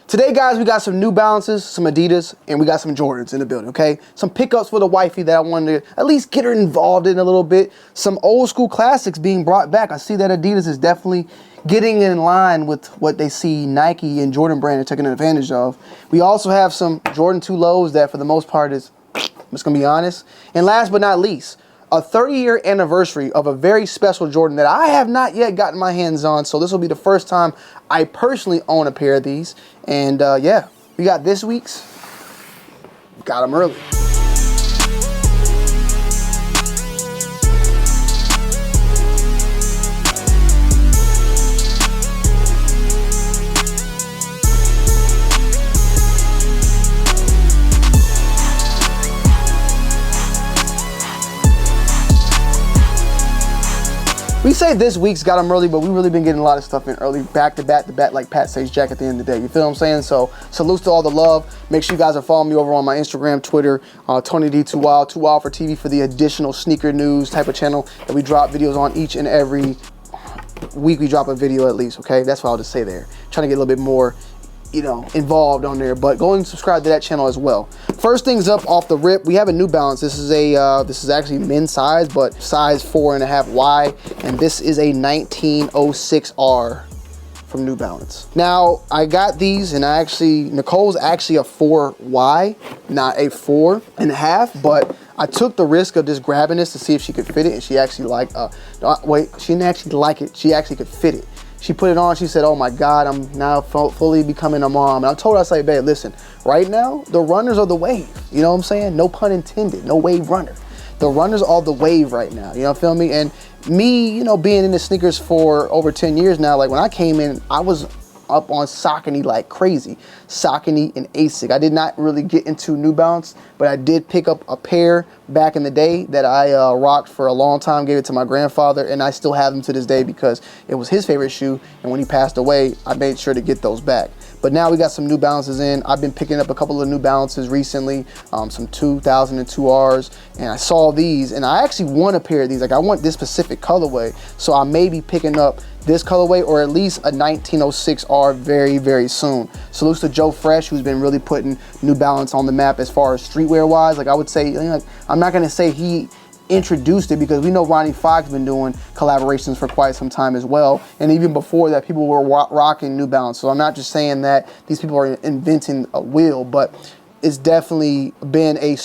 Today, guys, we got some New Balances, some Adidas, and we got some Jordans in the building, okay? Some pickups for the wifey that I wanted to at least get her involved in a little bit. Some old school classics being brought back. I see that Adidas is definitely getting in line with what they see Nike and Jordan brand are taking advantage of. We also have some Jordan 2 lows that for the most part is, I'm just gonna be honest. And last but not least, a 30-year anniversary of a very special Jordan that I have not yet gotten my hands on. So this will be the first time I personally own a pair of these. And yeah, we got this week's, got them early. We say this week's got them early, but we really been getting a lot of stuff in early, back to back, like Pat says, Jack at the end of the day. You feel what I'm saying? So salutes to all the love. Make sure you guys are following me over on my Instagram, Twitter, Tony D 2 Wild for TV for the additional sneaker news type of channel that we drop videos on each and every week. We drop a video at least, okay? That's what I'll just say there. Trying to get a little bit more, you know, involved on there, but go and subscribe to that channel as well. First things up off the rip, we have a New Balance. This is a this is actually men's size, but size 4.5Y, and this is a 1906R from New Balance. Now I got these, and Nicole's actually a 4Y, not a 4.5, but I took the risk of just grabbing this to see if she could fit it, and she actually she didn't actually like it. She actually could fit it. She put it on, she said, oh my God, I'm now fully becoming a mom. And I told her, I said, babe, listen, right now, the runners are the wave. You know what I'm saying? No pun intended, no wave runner. The runners are the wave right now, you know, feel me? And me, you know, being in the sneakers for over 10 years now, like when I came in, I was up on Saucony like crazy. Saucony and ASIC. I did not really get into New Balance, but I did pick up a pair back in the day that I rocked for a long time, gave it to my grandfather, and I still have them to this day because it was his favorite shoe, and when he passed away, I made sure to get those back. But now we got some New Balances in. I've been picking up a couple of New Balances recently, some 2002Rs, and I saw these, and I actually want a pair of these. Like, I want this specific colorway, so I may be picking up this colorway or at least a 1906R very, very soon. Salutes to Joe Fresh, who's been really putting New Balance on the map as far as streetwear wise. Like, I would say, like, I'm not gonna say he introduced it because we know Ronnie Fox been doing collaborations for quite some time as well, and even before that people were rocking New Balance. So I'm not just saying that these people are inventing a wheel, but it's definitely been a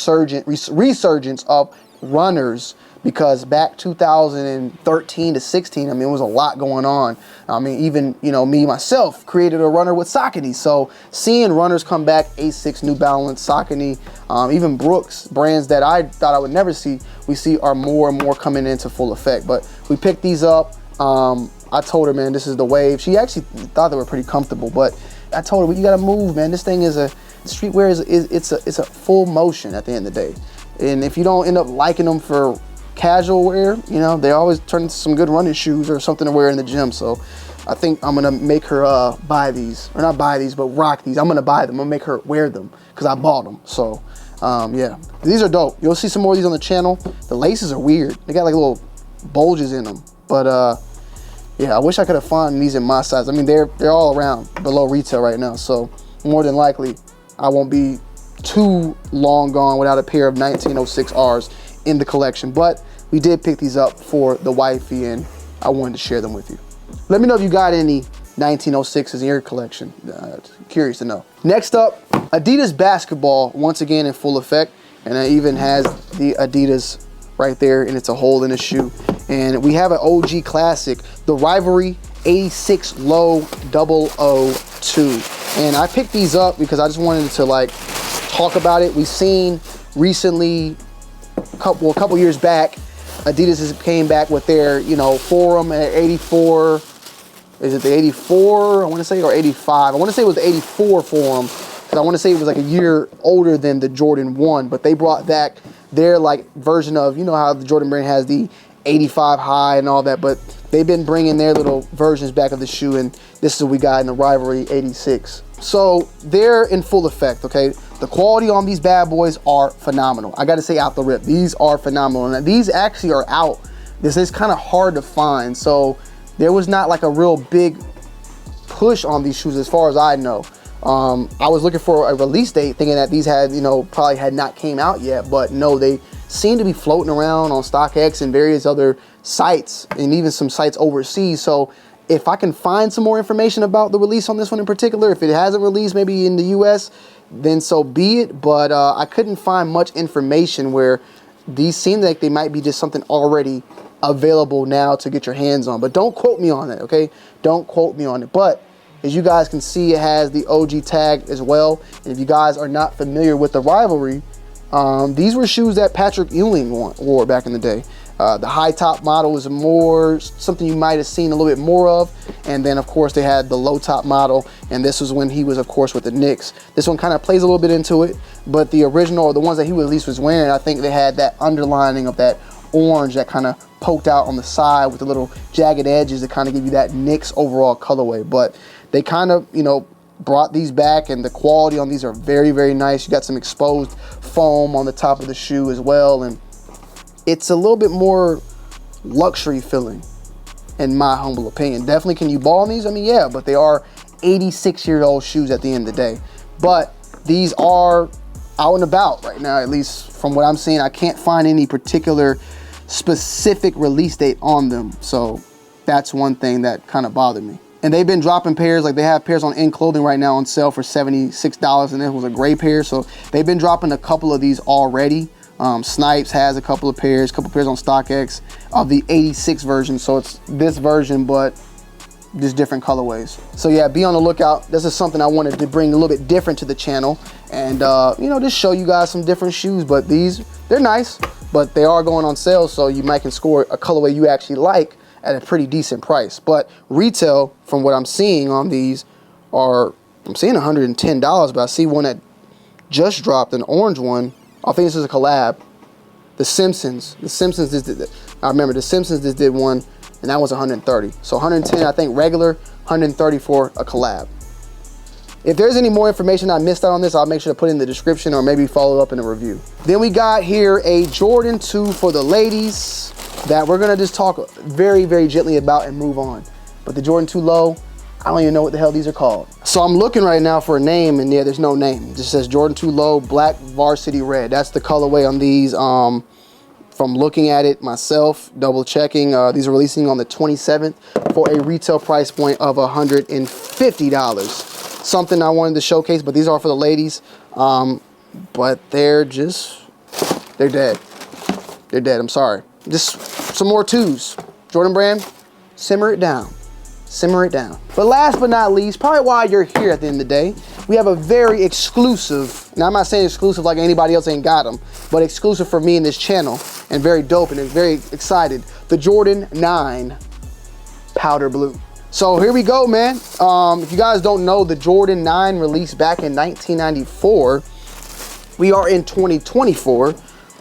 resurgence of runners, because back 2013 to 16, I mean, it was a lot going on. I mean, even, you know, me myself created a runner with Saucony. So seeing runners come back, Asics, New Balance, Saucony, even Brooks, brands that I thought I would never see, we see are more and more coming into full effect. But we picked these up. I told her, man, this is the wave. She actually thought they were pretty comfortable, but I told her, well, you gotta move, man. This thing is streetwear it's a full motion at the end of the day. And if you don't end up liking them for casual wear, you know, they always turn into some good running shoes or something to wear in the gym. So I think I'm gonna make her buy these, or not buy these, but rock these. I'm gonna buy them. I'm gonna make her wear them because I bought them. So yeah, these are dope. You'll see some more of these on the channel. The laces are weird. They got like little bulges in them, but yeah, I wish I could have found these in my size. I mean, they're all around below retail right now, so more than likely I won't be too long gone without a pair of 1906Rs in the collection. But we did pick these up for the wifey, and I wanted to share them with you. Let me know if you got any 1906s in your collection. Curious to know. Next up, Adidas basketball, once again in full effect, and it even has the Adidas right there, and it's a hole in the shoe. And we have an OG classic, the Rivalry 86 Low 002. And I picked these up because I just wanted to like talk about it. We've seen recently, a couple years back, Adidas came back with their, you know, Forum at 84. Is it the 84, I want to say, or 85? I want to say it was the 84 Forum, because I want to say it was like a year older than the Jordan 1, but they brought back their like version of, you know how the Jordan brand has the 85 high and all that, but they've been bringing their little versions back of the shoe, and this is what we got in the Rivalry 86. So they're in full effect, okay? The quality on these bad boys are phenomenal. I gotta say out the rip, these are phenomenal. And these actually are out. This is kind of hard to find. So there was not like a real big push on these shoes as far as I know. I was looking for a release date thinking that these had, probably had not came out yet, but no, they seem to be floating around on StockX and various other sites and even some sites overseas. So if I can find some more information about the release on this one in particular, if it hasn't released maybe in the US, then so be it. But I couldn't find much information where these seem like they might be just something already available now to get your hands on. But don't quote me on it, okay? Don't quote me on it. But as you guys can see, it has the OG tag as well. And if you guys are not familiar with the rivalry, these were shoes that Patrick Ewing wore back in the day. The high top model was more something you might have seen a little bit more of. And then of course they had the low top model, and this was when he was of course with the Knicks. This one kind of plays a little bit into it, but the original, or the ones that he at least was wearing, I think they had that underlining of that orange that kind of poked out on the side with the little jagged edges to kind of give you that Knicks overall colorway. But they kind of, brought these back, and the quality on these are very, very nice. You got some exposed foam on the top of the shoe as well, and it's a little bit more luxury feeling in my humble opinion. Definitely, can you ball in these? I mean, yeah, but they are 86-year-old shoes at the end of the day. But these are out and about right now, at least from what I'm seeing. I can't find any particular specific release date on them. So that's one thing that kind of bothered me. And they've been dropping pairs, like they have pairs on In Clothing right now on sale for $76, and it was a gray pair. So they've been dropping a couple of these already. Snipes has a couple of pairs on StockX of the 86 version. So it's this version, but just different colorways. So yeah, be on the lookout. This is something I wanted to bring a little bit different to the channel, and just show you guys some different shoes. But they're nice, but they are going on sale, so you might can score a colorway you actually like at a pretty decent price. But retail, from what I'm seeing on these, I'm seeing $110, but I see one that just dropped, an orange one. I think this is a collab. The Simpsons just did, I remember the Simpsons just did one, and that was 130. So 110, I think regular, 130 for a collab. If there's any more information I missed out on this, I'll make sure to put it in the description or maybe follow up in a review. Then we got here a Jordan 2 for the ladies that we're gonna just talk very, very gently about and move on. But the Jordan 2 Low, I don't even know what the hell these are called. So I'm looking right now for a name, and yeah, there's no name. It just says Jordan 2 Low Black Varsity Red. That's the colorway on these. From looking at it myself, double checking, these are releasing on the 27th for a retail price point of $150. Something I wanted to showcase, but these are for the ladies. But they're dead. They're dead, I'm sorry. Just some more 2s. Jordan Brand, simmer it down. Simmer it down. But last but not least, probably why you're here at the end of the day, we have a very exclusive, now I'm not saying exclusive like anybody else ain't got them, but exclusive for me in this channel, and very dope and very excited, the Jordan 9 Powder Blue. So here we go, man. If you guys don't know, the Jordan 9 released back in 1994. We are in 2024.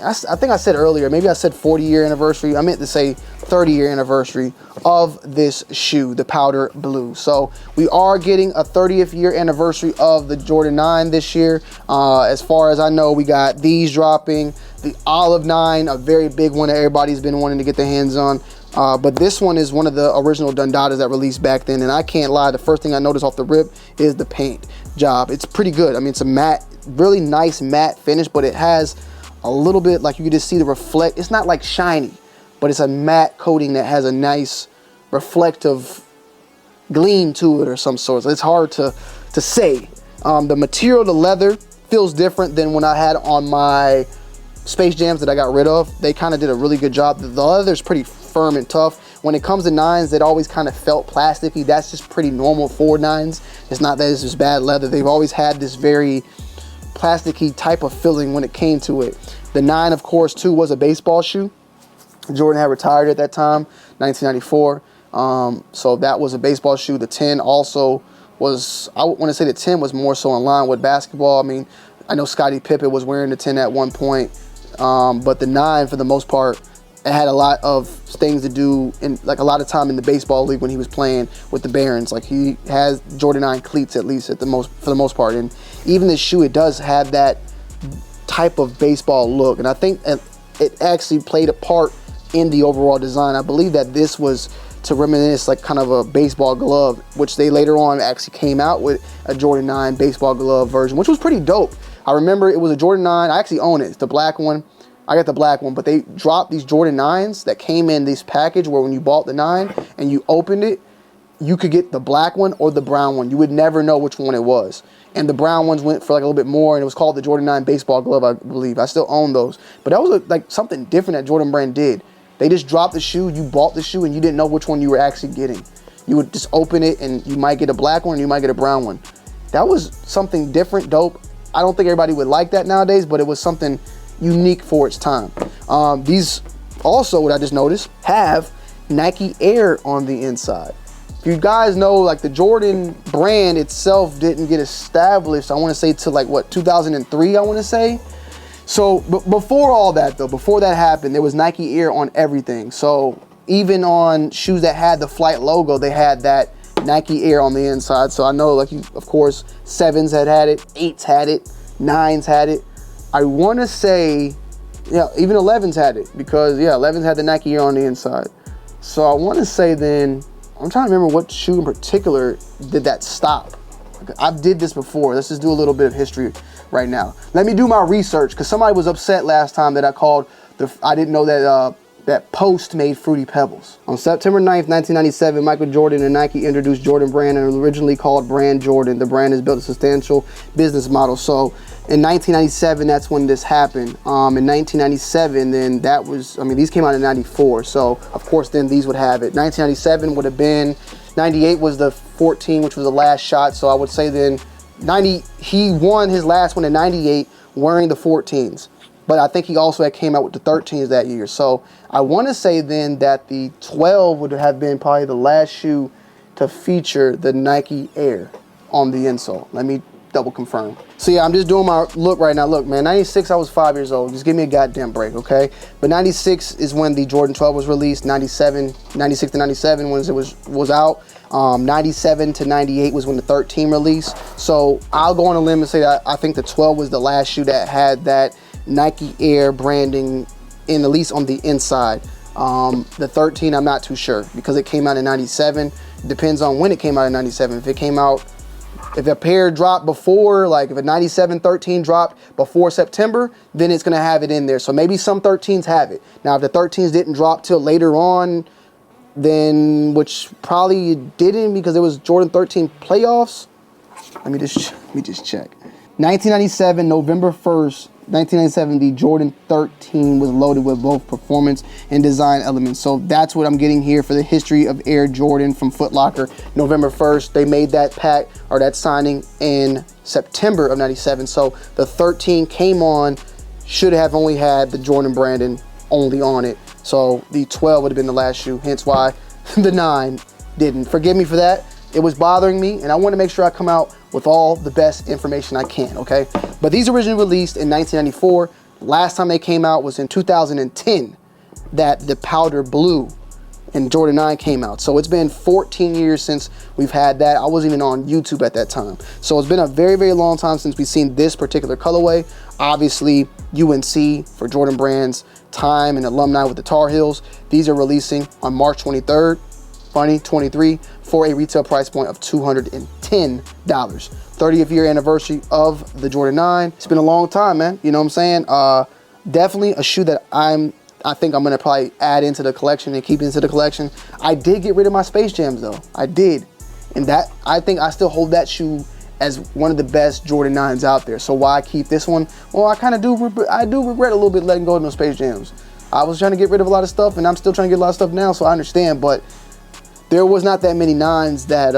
I think I said earlier, maybe I said 40-year anniversary. I meant to say 30-year anniversary of this shoe, the Powder Blue. So we are getting a 30th year anniversary of the Jordan 9 this year. As far as I know, we got these dropping, the Olive 9, a very big one that everybody's been wanting to get their hands on. But this one is one of the original Dundadas that released back then, and I can't lie, the first thing I noticed off the rip is the paint job. It's pretty good. I mean, it's a matte, really nice matte finish, but it has a little bit, like you can just see the reflect. It's not like shiny, but it's a matte coating that has a nice reflective gleam to it or some sort. So it's hard to say. The material, the leather, feels different than when I had on my Space Jams that I got rid of. They kind of did a really good job. The leather's pretty firm and tough. When it comes to 9s, it always kind of felt plasticky. That's just pretty normal for 9s. It's not that it's just bad leather. They've always had this very plasticky type of feeling when it came to it. The 9, of course, too, was a baseball shoe. Jordan had retired at that time, 1994. So that was a baseball shoe. The 10 also was, I want to say the 10 was more so in line with basketball. I mean, I know Scottie Pippen was wearing the 10 at one point, but the 9, for the most part, it had a lot of things to do, in like a lot of time in the baseball league when he was playing with the Barons. Like he has Jordan 9 cleats at least for the most part, and even this shoe, it does have that type of baseball look, and I think it actually played a part in the overall design. I believe that this was to reminisce like kind of a baseball glove, which they later on actually came out with a Jordan 9 baseball glove version, which was pretty dope. I remember it was a Jordan 9. I actually own it. It's the black one. I got the black one, but they dropped these Jordan 9s that came in this package where when you bought the 9 and you opened it, you could get the black one or the brown one. You would never know which one it was. And the brown ones went for like a little bit more, and it was called the Jordan 9 baseball glove, I believe. I still own those. But that was like something different that Jordan Brand did. They just dropped the shoe, you bought the shoe, and you didn't know which one you were actually getting. You would just open it, and you might get a black one, and you might get a brown one. That was something different, dope. I don't think everybody would like that nowadays, but it was something unique for its time. These also, what I just noticed, have Nike Air on the inside. If you guys know, like the Jordan brand itself didn't get established, I want to say to like what, 2003, I want to say. So before all that though, before that happened, there was Nike Air on everything. So even on shoes that had the Flight logo, they had that Nike Air on the inside. So I know, like, of course, 7s had it, 8s had it, 9s had it. I want to say, yeah, even 11s had it, because yeah, 11s had the Nike Air on the inside. So I want to say then, I'm trying to remember what shoe in particular did that stop. I did this before. Let's just do a little bit of history right now. Let me do my research, because somebody was upset last time that I called I didn't know that that Post made Fruity Pebbles. On September 9th, 1997, Michael Jordan and Nike introduced Jordan Brand, and originally called Brand Jordan. The brand has built a substantial business model. So in 1997, that's when this happened. In 1997, then that was, I mean, these came out in 94. So of course, then these would have it. 1997 would have been, 98 was the 14, which was the last shot. So I would say then he won his last one in 98 wearing the 14s. But I think he also had came out with the 13s that year. So I want to say then that the 12 would have been probably the last shoe to feature the Nike Air on the insole. Let me double confirm. So yeah, I'm just doing my look right now. Look, man, 96, I was 5 years old. Just give me a goddamn break, okay? But 96 is when the Jordan 12 was released. 96 to 97 when it was out. 97 to 98 was when the 13 released. So I'll go on a limb and say that I think the 12 was the last shoe that had that Nike Air branding in, at least on the inside. The 13, I'm not too sure, because it came out in 97. Depends on when it came out in 97. If it came out, if a pair dropped before, like if a 97 13 dropped before September, then it's gonna have it in there. So maybe some 13s have it. Now, if the 13s didn't drop till later on, then, which probably didn't, because there was Jordan 13 playoffs. Let me just check. 1997, November 1st, 1997, the Jordan 13 was loaded with both performance and design elements. So that's what I'm getting here for the history of Air Jordan from Foot Locker. November 1st, they made that pack, or that signing, in September of 97. So the 13 came on, should have only had the Jordan branding only on it. So the 12 would have been the last shoe, hence why the 9 didn't. Forgive me for that. It was bothering me, and I want to make sure I come out with all the best information I can, okay? But these originally released in 1994. Last time they came out was in 2010, that the powder blue and Jordan 9 came out. So it's been 14 years since we've had that. I wasn't even on YouTube at that time. So it's been a very, very long time since we've seen this particular colorway. Obviously, UNC for Jordan Brand's time and alumni with the Tar Heels. These are releasing on March 23rd. 2023 for a retail price point of $210. 30th year anniversary of the Jordan 9. It's been a long time, man. You know what I'm saying? Definitely a shoe that I think I'm gonna probably add into the collection and keep into the collection. I did get rid of my Space Jams though. I did. And that, I think I still hold that shoe as one of the best Jordan 9s out there. So why keep this one? Well, I do regret a little bit letting go of those Space Jams. I was trying to get rid of a lot of stuff, and I'm still trying to get a lot of stuff now, so I understand, but there was not that many 9s that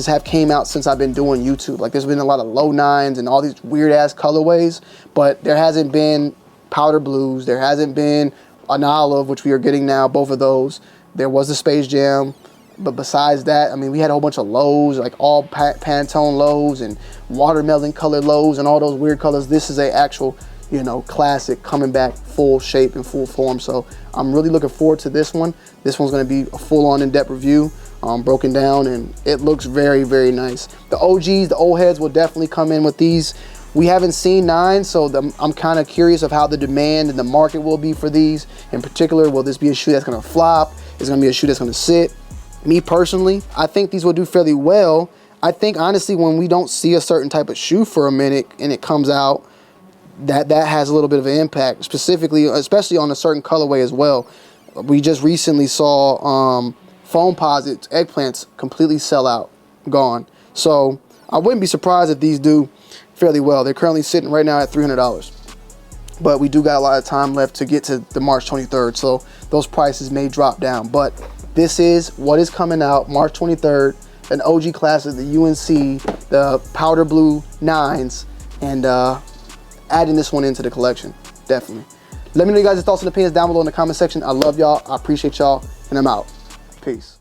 have came out since I've been doing YouTube. Like, there's been a lot of low 9s and all these weird ass colorways, but there hasn't been powder blues. There hasn't been an olive, which we are getting now, both of those. There was the Space Jam, but besides that, I mean, we had a whole bunch of lows, like all Pantone lows and watermelon colored lows and all those weird colors. This is a actual, you know, classic coming back full shape and full form. So I'm really looking forward to this one. This one's going to be a full-on in-depth review, broken down, and it looks very, very nice. The OGs, the old heads, will definitely come in with these. We haven't seen 9, so I'm kind of curious of how the demand and the market will be for these. In particular, will this be a shoe that's going to flop? It's gonna be a shoe that's gonna sit. Me personally, I think these will do fairly well. I think honestly, when we don't see a certain type of shoe for a minute and it comes out, that has a little bit of an impact, specifically, especially on a certain colorway as well. We just recently saw foam posits, eggplants completely sell out, gone. So I wouldn't be surprised if these do fairly well. They're currently sitting right now at $300. But we do got a lot of time left to get to the March 23rd, so those prices may drop down. But this is what is coming out March 23rd, an OG classic, the UNC, the powder blue 9s, and adding this one into the collection, definitely. Let me know you guys' thoughts and opinions down below in the comment section. I love y'all, I appreciate y'all, and I'm out. Peace.